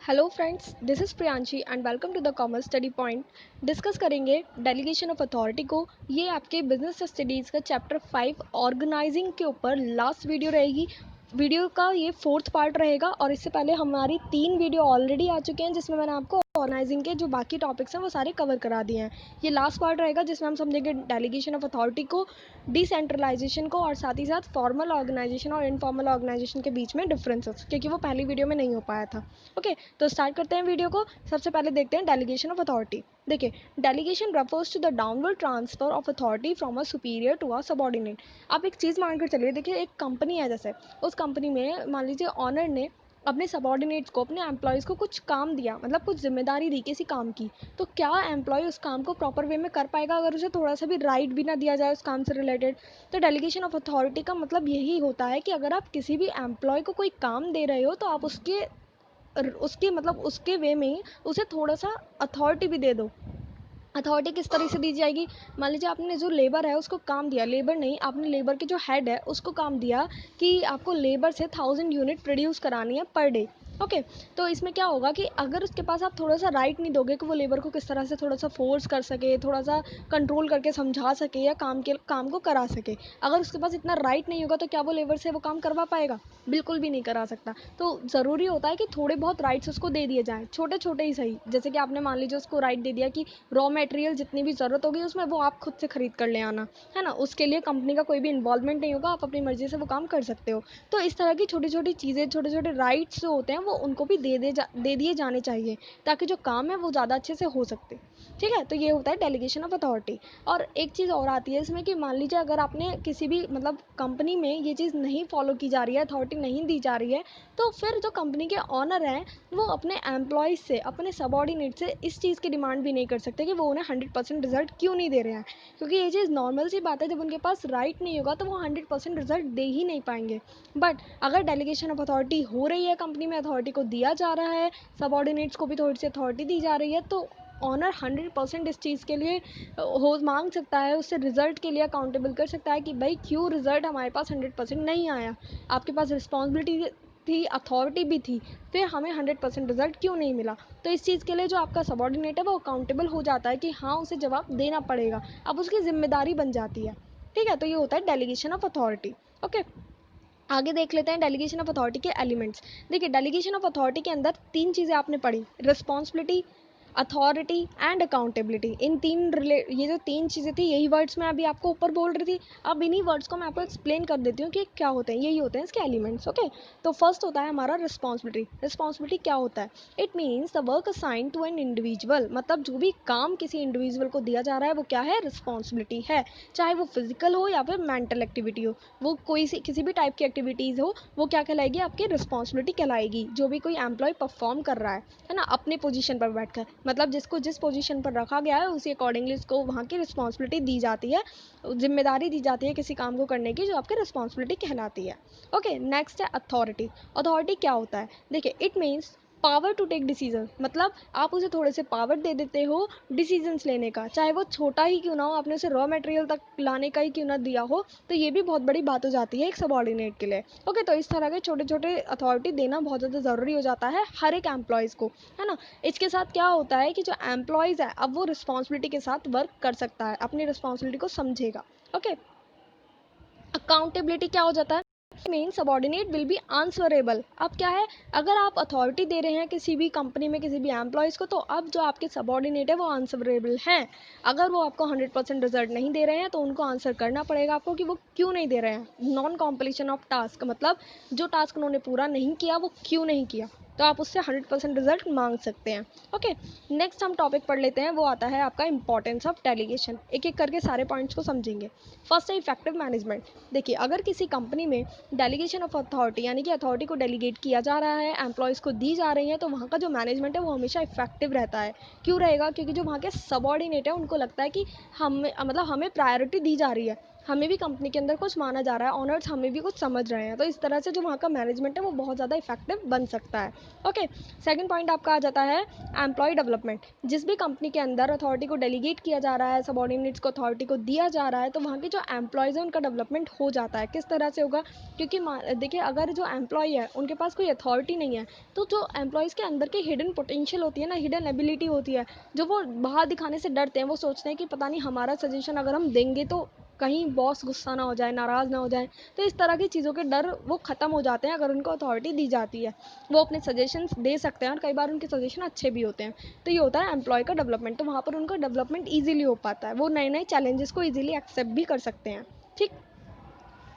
Hello friends, this is Priyanshi and welcome to the commerce study point. Discuss करेंगे delegation of authority को। ये आपके business studies का chapter 5 organising के ऊपर लास्ट वीडियो रहेगी। वीडियो का ये फोर्थ पार्ट रहेगा और इससे पहले हमारी 3 वीडियो ऑलरेडी आ चुके हैं जिसमें मैंने आपको ऑर्गेनाइजिंग के जो बाकी टॉपिक्स हैं वो सारे कवर करा दिए हैं। ये लास्ट पार्ट रहेगा जिसमें हम समझेंगे डेलीगेशन ऑफ अथॉरिटी को, डिसेंट्रलाइजेशन को और साथ ही साथ फॉर्मल ऑर्गेनाइजेशन और इनफॉर्मल ऑर्गेनाइजेशन के बीच में डिफरेंसेस, क्योंकि वो पहली वीडियो में नहीं हो पाया था। ओके, तो स्टार्ट करते हैं वीडियो को। सबसे पहले देखते हैं डेलीगेशन ऑफ अथॉरिटी। देखिए, delegation refers to the downward transfer of authority from a superior to a subordinate. आप एक चीज़ मानकर चलिए, देखिए एक कंपनी है, जैसे उस कंपनी में मान लीजिए ऑनर ने अपने सबऑर्डिनेट्स को, अपने एम्प्लॉयज़ को कुछ काम दिया, मतलब कुछ जिम्मेदारी दी किसी काम की। तो क्या एम्प्लॉय उस काम को प्रॉपर वे में कर पाएगा अगर उसे थोड़ा सा भी राइट भी ना दिया जाए उस काम से रिलेटेड? तो डेलीगेशन ऑफ अथॉरिटी का मतलब यही होता है कि अगर आप किसी भी एम्प्लॉय को कोई काम दे रहे हो तो आप उसके मतलब उसके वे में उसे थोड़ा सा अथॉरिटी भी दे दो। अथॉरिटी किस तरह से दी जाएगी? मान लीजिए आपने जो लेबर है उसको काम दिया, लेबर नहीं, आपने लेबर के जो हेड है उसको काम दिया कि आपको लेबर से 1000 यूनिट प्रोड्यूस करानी है पर डे। ओके, तो इसमें क्या होगा कि अगर उसके पास आप थोड़ा सा राइट नहीं दोगे कि वो लेबर को किस तरह से थोड़ा सा फोर्स कर सके, थोड़ा सा कंट्रोल करके समझा सके या काम को करा सके, अगर उसके पास इतना राइट नहीं होगा तो क्या वो लेबर से वो काम करवा पाएगा? बिल्कुल भी नहीं करा सकता। तो ज़रूरी होता है कि थोड़े बहुत राइट्स उसको दे दिए जाएँ, छोटे छोटे ही सही। जैसे कि आपने मान लीजिए उसको राइट दे दिया कि रॉ मटेरियल जितनी भी ज़रूरत होगी उसमें वो आप खुद से ख़रीद कर ले आना, है ना? उसके लिए कंपनी का कोई भी इन्वॉल्वमेंट नहीं होगा, आप अपनी मर्ज़ी से वो काम कर सकते हो। तो इस तरह की छोटी-छोटी चीज़ें, छोटे-छोटे राइट्स जो होते हैं वो उनको भी दे दिए जाने चाहिए, ताकि जो काम है वो ज़्यादा अच्छे से हो सकते। ठीक है? तो ये होता है डेलीगेशन ऑफ अथॉरिटी। और एक चीज़ और आती है इसमें कि मान लीजिए अगर आपने किसी भी मतलब कंपनी में ये चीज़ नहीं फॉलो की जा रही है, अथॉरिटी नहीं दी जा रही है, तो फिर जो कंपनी के ओनर हैं वो अपने एम्प्लॉयज़ से, अपने सबऑर्डिनेट से इस चीज़ की डिमांड भी नहीं कर सकते कि वो उन्हें 100% रिजल्ट क्यों नहीं दे रहे हैं, क्योंकि ये चीज़ नॉर्मल सी बात है, जब उनके पास राइट नहीं होगा तो वो 100% रिजल्ट दे ही नहीं पाएंगे। बट अगर डेलीगेशन ऑफ अथॉरिटी हो रही है, कंपनी में अथॉरिटी को दिया जा रहा है, सबऑर्डिनेट्स को भी थोड़ी सी अथॉरिटी दी जा रही है, तो ऑनर 100% इस चीज़ के लिए हो मांग सकता है, उससे रिजल्ट के लिए अकाउंटेबल कर सकता है कि भाई क्यों रिजल्ट हमारे पास 100% नहीं आया, आपके पास रिस्पॉन्सिबिलिटी थी, अथॉरिटी भी थी, फिर हमें 100% रिजल्ट क्यों नहीं मिला? तो इस चीज़ के लिए जो आपका सबऑर्डिनेट है वो अकाउंटेबल हो जाता है कि हाँ, उसे जवाब देना पड़ेगा, अब उसकी जिम्मेदारी बन जाती है। ठीक है, तो ये होता है डेलीगेशन ऑफ अथॉरिटी। ओके, आगे देख लेते हैं डेलीगेशन ऑफ अथॉरिटी के एलिमेंट्स। देखिए, डेलीगेशन ऑफ अथॉरिटी के अंदर 3 चीज़ें आपने पढ़ी, रिस्पॉन्सिबिलिटी, अथॉरिटी एंड अकाउंटेबिलिटी। इन ये जो 3 चीज़ें थी, यही वर्ड्स मैं अभी आपको ऊपर बोल रही थी। अब इन्हीं वर्ड्स को मैं आपको एक्सप्लेन कर देती हूँ कि क्या होते हैं। यही होते हैं इसके एलिमेंट्स। ओके, तो फर्स्ट होता है हमारा रिस्पॉन्सिबिलिटी। रिस्पॉन्सिबिलिटी क्या होता है? It means the work assign to an individual, मतलब जो भी काम किसी इंडिविजुअल को दिया जा रहा है वो क्या है? रिस्पॉन्सिबिलिटी है। चाहे वो फिजिकल हो या फिर मेंटल एक्टिविटी हो, वो कोई सी किसी भी टाइप की एक्टिविटीज़ हो, वो क्या कहलाएगी? आपकी रिस्पॉन्सिबिलिटी कहलाएगी, जो भी कोई एम्प्लॉय परफॉर्म कर रहा है ना, अपने पोजीशन पर बैठकर, मतलब जिसको जिस पोजीशन पर रखा गया है उसी अकॉर्डिंगली उसको वहाँ की रिस्पॉन्सिबिलिटी दी जाती है, जिम्मेदारी दी जाती है किसी काम को करने की, जो आपकी रिस्पॉन्सिबिलिटी कहलाती है। ओके, नेक्स्ट है अथॉरिटी। अथॉरिटी क्या होता है? देखिए, it means power to take decision, मतलब आप उसे थोड़े से पावर दे देते हो डिसीजंस लेने का, चाहे वो छोटा ही क्यों ना हो, आपने उसे रॉ मटेरियल तक लाने का ही क्यों ना दिया हो, तो ये भी बहुत बड़ी बात हो जाती है एक सबऑर्डिनेट के लिए। ओके, तो इस तरह के छोटे छोटे अथॉरिटी देना बहुत ज़्यादा ज़रूरी हो जाता है हर एक एम्प्लॉयज़ को, है ना? इसके साथ क्या होता है कि जो एम्प्लॉयज़ है अब वो रिस्पॉन्सिबिलिटी के साथ वर्क कर सकता है, अपनी रिस्पॉन्सिबिलिटी को समझेगा। ओके, अकाउंटेबिलिटी क्या हो जाता है? Mean subordinate will be answerable. अब क्या है, अगर आप अथॉरिटी दे रहे हैं किसी भी कंपनी में किसी भी एम्प्लॉयज़ को, तो अब जो आपके सबॉर्डिनेट है वो आंसरेबल हैं। अगर वो आपको 100% रिजल्ट नहीं दे रहे हैं तो उनको आंसर करना पड़ेगा आपको कि वो क्यों नहीं दे रहे हैं। नॉन कॉम्प्लीशन ऑफ टास्क, मतलब जो टास्क उन्होंने पूरा नहीं किया वो क्यों नहीं किया, तो आप उससे 100% रिजल्ट मांग सकते हैं। ओके, नेक्स्ट हम टॉपिक पढ़ लेते हैं, वो आता है आपका इंपॉर्टेंस ऑफ डेलीगेशन। एक एक करके सारे पॉइंट्स को समझेंगे। फर्स्ट है इफेक्टिव मैनेजमेंट। देखिए, अगर किसी कंपनी में डेलीगेशन ऑफ अथॉरिटी, यानी कि अथॉरिटी को डेलीगेट किया जा रहा है, एम्प्लॉयज़ को दी जा रही है, तो वहाँ का जो मैनेजमेंट है वो हमेशा इफेक्टिव रहता है। क्यों रहेगा? क्योंकि जो वहाँ के सबऑर्डिनेट है उनको लगता है कि हमें प्रायोरिटी दी जा रही है, हमें भी कंपनी के अंदर कुछ माना जा रहा है, ऑनर्स हमें भी कुछ समझ रहे हैं, तो इस तरह से जो वहाँ का मैनेजमेंट है वो बहुत ज़्यादा इफेक्टिव बन सकता है। ओके, सेकंड पॉइंट आपका आ जाता है एम्प्लॉय डेवलपमेंट। जिस भी कंपनी के अंदर अथॉरिटी को डेलीगेट किया जा रहा है, सबऑर्डिनेट्स को अथॉरिटी को दिया जा रहा है, तो वहाँ के जो एम्प्लॉयज़ हैं उनका डेवलपमेंट हो जाता है। किस तरह से होगा, क्योंकि देखिए अगर जो एम्प्लॉय है उनके पास कोई अथॉरिटी नहीं है, तो जो एम्प्लॉयज़ के अंदर की हिडन पोटेंशियल होती है ना, हिडन एबिलिटी होती है, जो वो बाहर दिखाने से डरते हैं, वो सोचते हैं कि पता नहीं हमारा सजेशन अगर हम देंगे तो कहीं बॉस गुस्सा ना हो जाए, नाराज़ ना हो जाए, तो इस तरह की चीज़ों के डर वो ख़त्म हो जाते हैं अगर उनको अथॉरिटी दी जाती है। वो अपने सजेशंस दे सकते हैं और कई बार उनके सजेशन अच्छे भी होते हैं। तो ये होता है एम्प्लॉय का डेवलपमेंट, तो वहाँ पर उनका डेवलपमेंट ईजिली हो पाता है, वो नए नए चैलेंजेस को ईजिली एक्सेप्ट भी कर सकते हैं। ठीक,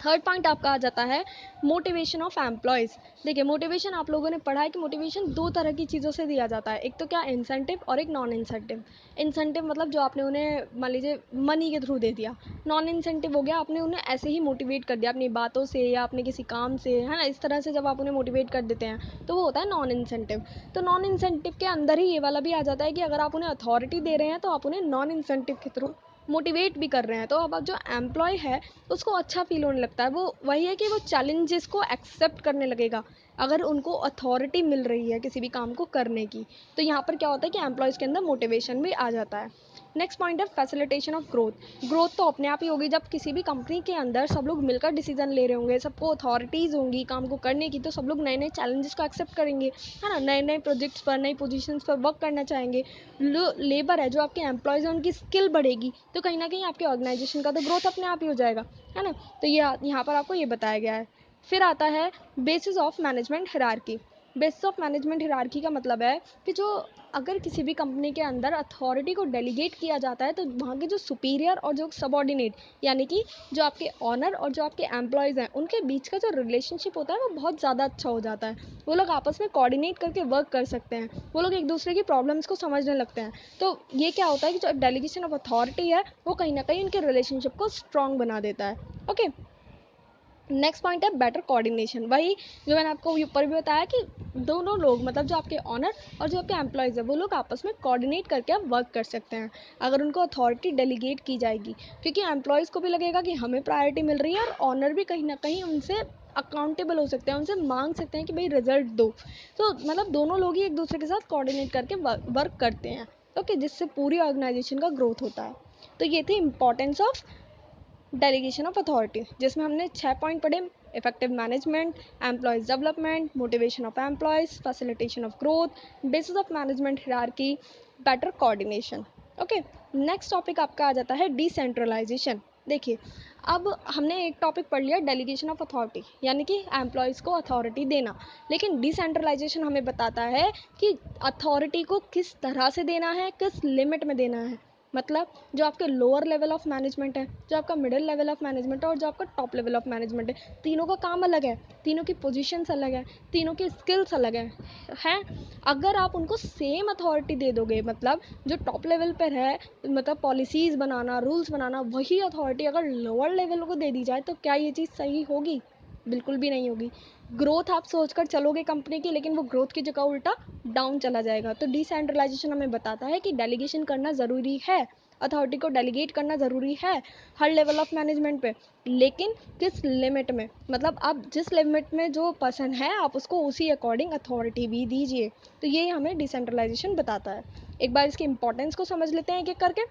थर्ड पॉइंट आपका आ जाता है मोटिवेशन ऑफ एम्प्लॉयज़। देखिए मोटिवेशन आप लोगों ने पढ़ा है कि मोटिवेशन दो तरह की चीज़ों से दिया जाता है, एक तो क्या इंसेंटिव और एक नॉन इंसेंटिव। इंसेंटिव मतलब जो आपने उन्हें मान लीजिए मनी के थ्रू दे दिया, नॉन इंसेंटिव हो गया आपने उन्हें ऐसे ही मोटिवेट कर दिया अपनी बातों से या अपने किसी काम से, है ना, इस तरह से जब आप उन्हें मोटिवेट कर देते हैं तो वो होता है नॉन इंसेंटिव। तो नॉन इंसेंटिव के अंदर ही ये वाला भी आ जाता है कि अगर आप उन्हें अथॉरिटी दे रहे हैं तो आप उन्हें नॉन इंसेंटिव के थ्रू मोटिवेट भी कर रहे हैं, तो अब जो एम्प्लॉय है उसको अच्छा फील होने लगता है। वो वही है कि वो चैलेंजेस को एक्सेप्ट करने लगेगा अगर उनको अथॉरिटी मिल रही है किसी भी काम को करने की। तो यहाँ पर क्या होता है कि एम्प्लॉयज़ के अंदर मोटिवेशन भी आ जाता है। नेक्स्ट पॉइंट है फैसिलिटेशन ऑफ ग्रोथ। ग्रोथ तो अपने आप ही होगी जब किसी भी कंपनी के अंदर सब लोग मिलकर डिसीजन ले रहे होंगे, सबको अथॉरिटीज़ होंगी काम को करने की, तो सब लोग नए नए चैलेंजेस को एक्सेप्ट करेंगे, है ना, नए नए प्रोजेक्ट्स पर, नई पोजीशंस पर वर्क करना चाहेंगे। लेबर है जो आपके एम्प्लॉयज़ हैं उनकी स्किल बढ़ेगी, तो कहीं ना कहीं आपके ऑर्गेनाइजेशन का तो ग्रोथ अपने आप ही हो जाएगा, है ना। तो ये यहाँ पर आपको ये बताया गया है। फिर आता है basis of management hierarchy. Basis of management hierarchy का मतलब है कि जो अगर किसी भी कंपनी के अंदर अथॉरिटी को डेलीगेट किया जाता है तो वहाँ के जो सुपीरियर और जो सबऑर्डिनेट, यानी कि जो आपके ऑनर और जो आपके एम्प्लॉयज़ हैं उनके बीच का जो रिलेशनशिप होता है वो बहुत ज़्यादा अच्छा हो जाता है। वो लोग आपस में कोऑर्डिनेट करके वर्क कर सकते हैं, वो लोग एक दूसरे की प्रॉब्लम्स को समझने लगते हैं। तो ये क्या होता है कि जो डेलीगेशन ऑफ अथॉरिटी है वो कहीं ना कहीं उनके रिलेशनशिप को स्ट्रॉन्ग बना देता है। ओके, नेक्स्ट पॉइंट है बेटर कोऑर्डिनेशन। वही जो मैंने आपको ऊपर भी बताया कि दोनों लोग मतलब जो आपके ऑनर और जो आपके एम्प्लॉयज़ है वो लोग आपस में कोऑर्डिनेट करके आप वर्क कर सकते हैं अगर उनको अथॉरिटी डेलीगेट की जाएगी, क्योंकि एम्प्लॉयज़ को भी लगेगा कि हमें प्रायोरिटी मिल रही है और ऑनर भी कहीं ना कहीं उनसे अकाउंटेबल हो सकते हैं, उनसे मांग सकते हैं कि भाई रिजल्ट दो। तो मतलब दोनों लोग ही एक दूसरे के साथ कोऑर्डिनेट करके वर्क करते हैं, ओके, जिससे पूरी ऑर्गेनाइजेशन का ग्रोथ होता है। तो ये थी importance of delegation of authority, जिसमें हमने 6 पॉइंट पढ़े। Effective management, employees development, motivation of employees, facilitation of growth, basis of management hierarchy, better coordination. Okay, next topic आपका आ जाता है डिसेंट्रलाइजेशन। देखिए अब हमने एक टॉपिक पढ़ लिया डेलीगेशन ऑफ अथॉरिटी, यानी कि एम्प्लॉयज़ को अथॉरिटी देना, लेकिन डिसेंट्रलाइजेशन हमें बताता है कि अथॉरिटी को किस तरह से देना है, किस लिमिट में देना है। मतलब जो आपके लोअर लेवल ऑफ मैनेजमेंट है, जो आपका मिडिल लेवल ऑफ मैनेजमेंट है और जो आपका टॉप लेवल ऑफ मैनेजमेंट है, तीनों का काम अलग है, तीनों की पोजीशंस अलग है, तीनों की स्किल्स अलग हैं। अगर आप उनको सेम अथॉरिटी दे दोगे, मतलब जो टॉप लेवल पर है मतलब पॉलिसीज़ बनाना, रूल्स बनाना, वही अथॉरिटी अगर लोअर लेवल को दे दी जाए तो क्या ये चीज़ सही होगी? बिल्कुल भी नहीं होगी। ग्रोथ आप सोचकर चलोगे कंपनी की, लेकिन वो ग्रोथ की जगह उल्टा डाउन चला जाएगा। तो डिसेंट्रलाइजेशन हमें बताता है कि डेलीगेशन करना ज़रूरी है, अथॉरिटी को डेलीगेट करना ज़रूरी है हर लेवल ऑफ मैनेजमेंट पे, लेकिन किस लिमिट में, मतलब आप जिस लिमिट में जो पर्सन है आप उसको उसी अकॉर्डिंग अथॉरिटी भी दीजिए। तो ये हमें डिसेंट्रलाइजेशन बताता है। एक बार इसकी इंपॉर्टेंस को समझ लेते हैं एक एक करके।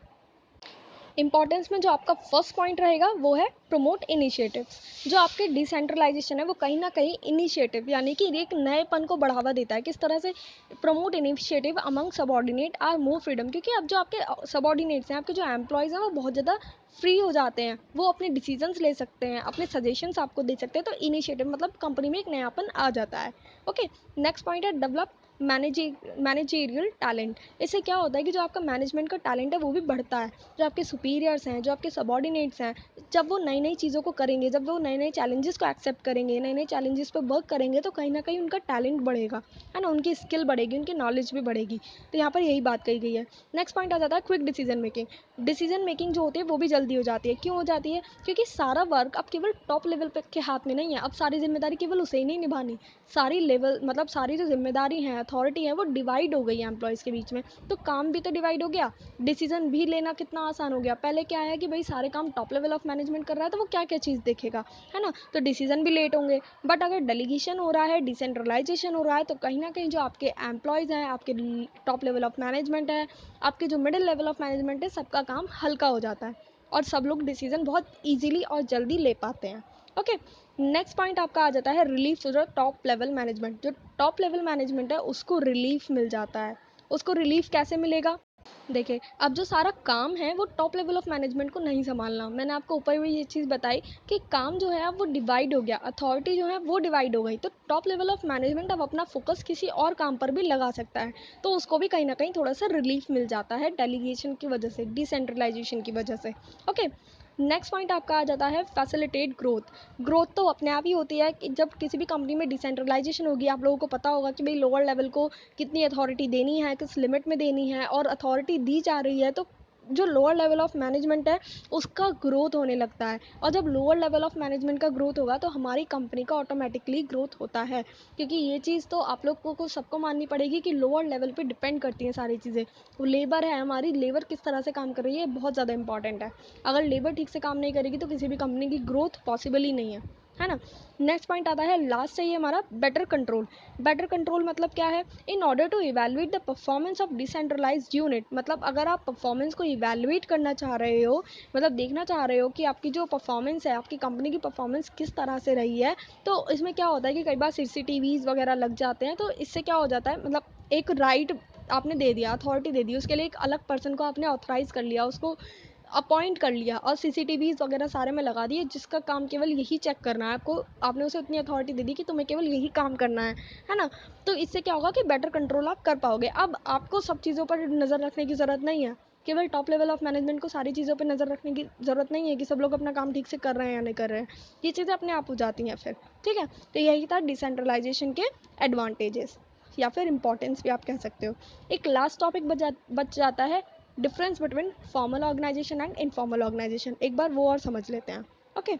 इंपॉर्टेंस में जो आपका फर्स्ट पॉइंट रहेगा वो है प्रमोट इनिशिएटिव। जो आपके डिसेंट्रलाइजेशन है वो कहीं ना कहीं इनिशिएटिव यानी कि एक नएपन को बढ़ावा देता है। किस तरह से? Promote initiative among subordinate are more freedom, क्योंकि अब जो आपके सबऑर्डिनेट्स हैं, आपके जो एम्प्लॉयज़ हैं, वो बहुत ज़्यादा फ्री हो जाते हैं, वो अपने डिसीजंस ले सकते हैं, अपने सजेशंस आपको दे सकते हैं। तो इनिशिएटिव मतलब कंपनी में एक नयापन आ जाता है। ओके, नेक्स्ट पॉइंट है डेवलप मैनेजेरियल टैलेंट। इससे क्या होता है कि जो आपका मैनेजमेंट का टैलेंट है वो भी बढ़ता है। जो आपके सुपीरियर्स हैं, जो आपके सबऑर्डिनेट्स हैं, जब वो नई नई चीज़ों को करेंगे, जब वो नए नए चैलेंजेस को एक्सेप्ट करेंगे, नए नए चैलेंजेस पर वर्क करेंगे, तो कहीं ना कहीं उनका टैलेंट बढ़ेगा, है ना, उनकी स्किल बढ़ेगी, उनकी नॉलेज भी बढ़ेगी। तो यहाँ पर यही बात कही गई है। नेक्स्ट पॉइंट आ जाता है quick decision making. Decision making जो होती है वो भी जल्दी हो जाती है। क्यों हो जाती है? क्योंकि सारा वर्क अब केवल टॉप लेवल पे के हाथ में नहीं है, अब सारी जिम्मेदारी केवल उसे ही नहीं निभानी। सारी लेवल मतलब सारी जो जिम्मेदारी है अथॉरिटी है वो डिवाइड हो गई है एम्प्लॉयज़ के बीच में, तो काम भी तो डिवाइड हो गया, डिसीजन भी लेना कितना आसान हो गया। पहले क्या है कि भाई सारे काम टॉप लेवल ऑफ मैनेजमेंट कर रहा है तो वो क्या क्या चीज़ देखेगा, है ना, तो डिसीजन भी लेट होंगे। बट अगर डेलीगेशन हो रहा है, डिसेंट्रलाइजेशन हो रहा है, तो कहीं ना कहीं जो आपके एम्प्लॉयज़ हैं, आपके टॉप लेवल ऑफ मैनेजमेंट है, आपके जो मिडिल लेवल ऑफ मैनेजमेंट है, सबका काम हल्का हो जाता है और सब लोग डिसीजन बहुत ईजिली और जल्दी ले पाते हैं। ओके, नेक्स्ट पॉइंट आपका आ जाता है relief to the top level management. जो टॉप लेवल मैनेजमेंट है उसको रिलीफ मिल जाता है। उसको रिलीफ कैसे मिलेगा? देखिए, अब जो सारा काम है वो टॉप लेवल ऑफ मैनेजमेंट को नहीं संभालना। मैंने आपको ऊपर भी ये चीज़ बताई कि काम जो है अब वो डिवाइड हो गया, अथॉरिटी जो है वो डिवाइड हो गई, तो टॉप लेवल ऑफ मैनेजमेंट अब अपना फोकस किसी और काम पर भी लगा सकता है, तो उसको भी कहीं ना कहीं थोड़ा सा रिलीफ मिल जाता है डेलीगेशन की वजह से, डिसेंट्रलाइजेशन की वजह से। ओके, नेक्स्ट पॉइंट आपका आ जाता है फैसिलिटेट ग्रोथ। ग्रोथ तो अपने आप ही होती है कि जब किसी भी कंपनी में डिसेंट्रलाइजेशन होगी, आप लोगों को पता होगा कि भाई लोअर लेवल को कितनी अथॉरिटी देनी है, किस लिमिट में देनी है, और अथॉरिटी दी जा रही है तो जो लोअर लेवल ऑफ मैनेजमेंट है उसका ग्रोथ होने लगता है, और जब लोअर लेवल ऑफ मैनेजमेंट का ग्रोथ होगा तो हमारी कंपनी का ऑटोमेटिकली ग्रोथ होता है, क्योंकि ये चीज़ तो आप लोग को सबको माननी पड़ेगी कि लोअर लेवल पे डिपेंड करती हैं सारी चीज़ें। वो लेबर है हमारी, लेबर किस तरह से काम कर रही है बहुत ज़्यादा इंपॉर्टेंट है। अगर लेबर ठीक से काम नहीं करेगी तो किसी भी कंपनी की ग्रोथ पॉसिबल ही नहीं है ना। नेक्स्ट पॉइंट आता है लास्ट चाहिए हमारा बेटर कंट्रोल। बेटर कंट्रोल मतलब क्या है? In order to evaluate the performance of decentralised unit, मतलब अगर आप परफॉर्मेंस को इवेलुएट करना चाह रहे हो, मतलब देखना चाह रहे हो कि आपकी जो परफॉर्मेंस है, आपकी कंपनी की परफॉर्मेंस किस तरह से रही है, तो इसमें क्या होता है कि कई बार सीसीटीवीज वगैरह लग जाते हैं, तो इससे क्या हो जाता है, मतलब एक राइट आपने दे दिया, अथॉरिटी दे दी, उसके लिए एक अलग पर्सन को आपने ऑथराइज कर लिया, उसको अपॉइंट कर लिया और सीसीटीवीज वगैरह सारे में लगा दिए, जिसका काम केवल यही चेक करना है आपको। आपने उसे उतनी अथॉरिटी दे दी कि तुम्हें केवल यही काम करना है ना। तो इससे क्या होगा कि बेटर कंट्रोल आप कर पाओगे। अब आपको सब चीज़ों पर नज़र रखने की ज़रूरत नहीं है, केवल टॉप लेवल ऑफ मैनेजमेंट को सारी चीज़ों पर नज़र रखने की ज़रूरत नहीं है कि सब लोग अपना काम ठीक से कर रहे हैं या नहीं कर रहे हैं, ये चीज़ें अपने आप हो जाती हैं फिर। ठीक है, तो यही था डिसेंट्रलाइजेशन के एडवांटेजेस या फिर इंपॉर्टेंस भी आप कह सकते हो। एक लास्ट टॉपिक बच जाता है, difference between formal organisation and informal organisation. एक बार वो और समझ लेते हैं। ओके,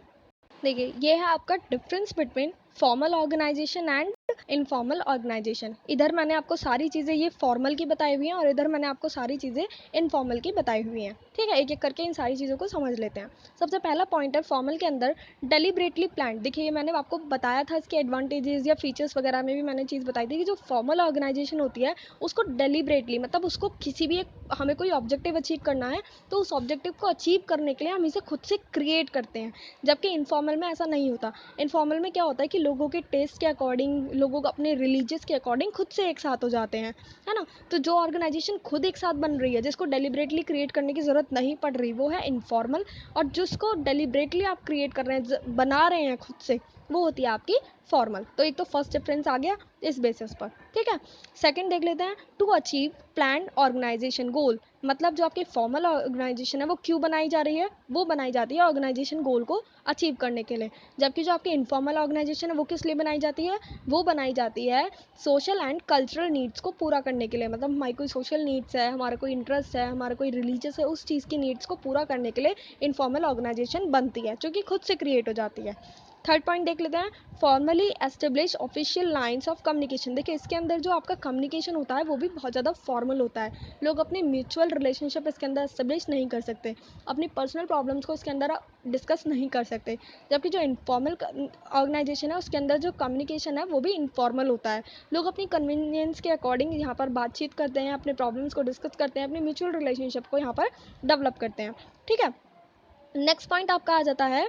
देखिए ये है आपका difference between formal organisation and informal organisation. इधर मैंने आपको सारी चीज़ें ये फॉर्मल की बताई हुई हैं और इधर मैंने आपको सारी चीज़ें इनफॉर्मल की बताई हुई हैं। ठीक है, एक एक करके इन सारी चीज़ों को समझ लेते हैं। सबसे पहला पॉइंट है फॉर्मल के अंदर डेलिब्रेटली प्लान। देखिए ये मैंने आपको बताया था, इसके एडवांटेजेस या फीचर्स वगैरह में भी मैंने चीज़ बताई थी कि जो फॉर्मल ऑर्गेनाइजेशन होती है उसको डेलिब्रेटली, मतलब उसको किसी भी एक, हमें कोई ऑब्जेक्टिव अचीव करना है तो उस ऑब्जेक्टिव को अचीव करने के लिए हम इसे खुद से क्रिएट करते हैं, जबकि इनफॉर्मल में ऐसा नहीं होता। इनफॉर्मल में क्या होता है कि लोगों के टेस्ट के अकॉर्डिंग, लोगों को अपने रिलीजियस के अकॉर्डिंग खुद से एक साथ हो जाते हैं, है ना। तो जो ऑर्गेनाइजेशन खुद एक साथ बन रही है, जिसको डेलिब्रेटली क्रिएट करने की ज़रूरत नहीं पड़ रही, वो है इनफॉर्मल। और जिसको डेलिब्रेटली आप क्रिएट कर रहे हैं, बना रहे हैं खुद से, वो होती है आपकी फॉर्मल। तो एक तो फर्स्ट डिफरेंस आ गया इस बेसिस पर। ठीक है, सेकंड देख लेते हैं, टू अचीव प्लान ऑर्गेनाइजेशन गोल। मतलब जो आपकी फॉर्मल ऑर्गेनाइजेशन है वो क्यों बनाई जा रही है? वो बनाई जाती है ऑर्गेनाइजेशन गोल को अचीव करने के लिए, जबकि जो आपकी इनफॉर्मल ऑर्गेनाइजेशन है वो किस लिए बनाई जाती है? वो बनाई जाती है सोशल एंड कल्चरल नीड्स को पूरा करने के लिए। मतलब हमारी कोई सोशल नीड्स है, हमारा कोई इंटरेस्ट है, हमारा कोई रिलीजियस है, उस चीज़ की नीड्स को पूरा करने के लिए इनफॉर्मल ऑर्गेनाइजेशन बनती है, जो कि खुद से क्रिएट हो जाती है। थर्ड पॉइंट देख लेते हैं, formally establish official lines of communication. देखिए इसके अंदर जो आपका कम्युनिकेशन होता है वो भी बहुत ज़्यादा फॉर्मल होता है। लोग अपने म्यूचुअल रिलेशनशिप इसके अंदर एस्टेब्लिश नहीं कर सकते, अपनी पर्सनल प्रॉब्लम्स को इसके अंदर डिस्कस नहीं कर सकते, जबकि जो इनफॉर्मल ऑर्गेनाइजेशन है उसके अंदर जो कम्युनिकेशन है वो भी इनफॉर्मल होता है। लोग अपनी कन्वीनियंस के अकॉर्डिंग यहाँ पर बातचीत करते हैं, अपने प्रॉब्लम्स को डिस्कस करते हैं, अपने म्यूचुअल रिलेशनशिप को यहाँ पर डेवलप करते हैं। ठीक है, नेक्स्ट पॉइंट आपका आ जाता है,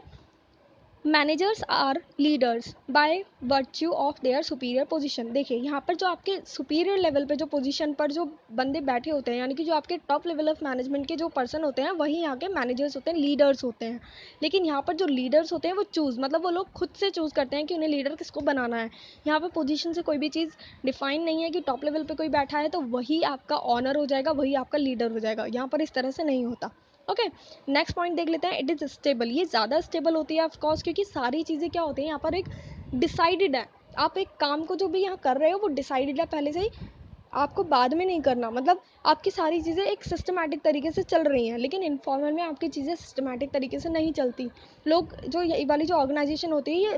managers are leaders by virtue of their superior position. देखिए यहाँ पर जो आपके सुपीरियर लेवल पे जो पोजीशन पर जो बंदे बैठे होते हैं, यानी कि जो आपके टॉप लेवल ऑफ मैनेजमेंट के जो पर्सन होते हैं वही यहाँ के मैनेजर्स होते हैं, लीडर्स होते हैं। लेकिन यहाँ पर जो लीडर्स होते हैं वो चूज़, मतलब वो लोग खुद से चूज़ करते हैं कि उन्हें लीडर किसको बनाना है। यहाँ पर पोजीशन से कोई भी चीज़ डिफाइन नहीं है कि टॉप लेवल पर कोई बैठा है तो वही आपका ऑनर हो जाएगा, वही आपका लीडर हो जाएगा। यहाँ पर इस तरह से नहीं होता। ओके, नेक्स्ट पॉइंट देख लेते हैं, इट इज़ स्टेबल। ये ज़्यादा स्टेबल होती है ऑफकोर्स, क्योंकि सारी चीज़ें क्या होती हैं यहाँ पर एक डिसाइडेड है। आप एक काम को जो भी यहाँ कर रहे हो वो डिसाइडेड है पहले से ही, आपको बाद में नहीं करना। मतलब आपकी सारी चीज़ें एक सिस्टमैटिक तरीके से चल रही हैं, लेकिन इनफॉर्मल में आपकी चीज़ें सिस्टमैटिक तरीके से नहीं चलती। लोग जो ये वाली जो ऑर्गेनाइजेशन होती है ये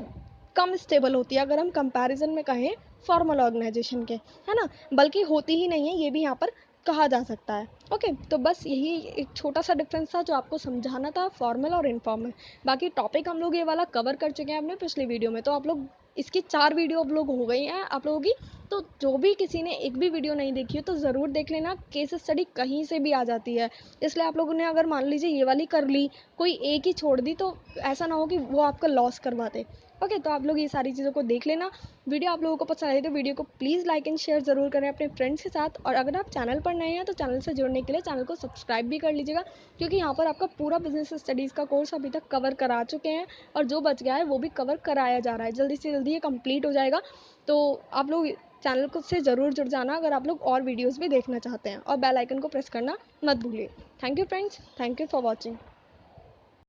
कम स्टेबल होती है, अगर हम कंपैरिजन में कहें फॉर्मल ऑर्गेनाइजेशन के, है ना, बल्कि होती ही नहीं है, ये भी यहाँ पर कहा जा सकता है। ओके, तो बस यही एक छोटा सा डिफरेंस था जो आपको समझाना था, फॉर्मल और इनफॉर्मल। बाकी टॉपिक हम लोग ये वाला कवर कर चुके हैं अपने पिछले वीडियो में, तो आप लोग इसकी 4 वीडियो आप लोग हो गई हैं आप लोगों की। तो जो भी किसी ने एक भी वीडियो नहीं देखी हो तो ज़रूर देख लेना, केस स्टडी कहीं से भी आ जाती है, इसलिए आप लोगों ने अगर मान लीजिए ये वाली कर ली, कोई एक ही छोड़ दी, तो ऐसा ना हो कि वो आपका लॉस करवा दे। ओके, तो आप लोग ये सारी चीज़ों को देख लेना। वीडियो आप लोगों को पसंद आई तो वीडियो को प्लीज़ लाइक एंड शेयर ज़रूर करें अपने फ्रेंड्स के साथ, और अगर आप चैनल पर नए हैं तो चैनल से जुड़ने के लिए चैनल को सब्सक्राइब भी कर लीजिएगा, क्योंकि यहाँ पर आपका पूरा बिजनेस स्टडीज़ का कोर्स अभी तक कवर करा चुके हैं, और जो बच गया है वो भी कवर कराया जा रहा है, जल्दी से जल्दी ये कंप्लीट हो जाएगा। तो आप लोग चैनल को से ज़रूर जुड़ जाना अगर आप लोग और वीडियोज़ भी देखना चाहते हैं, और बेल आइकन को प्रेस करना मत भूलिए। Thank you friends, thank you for watching.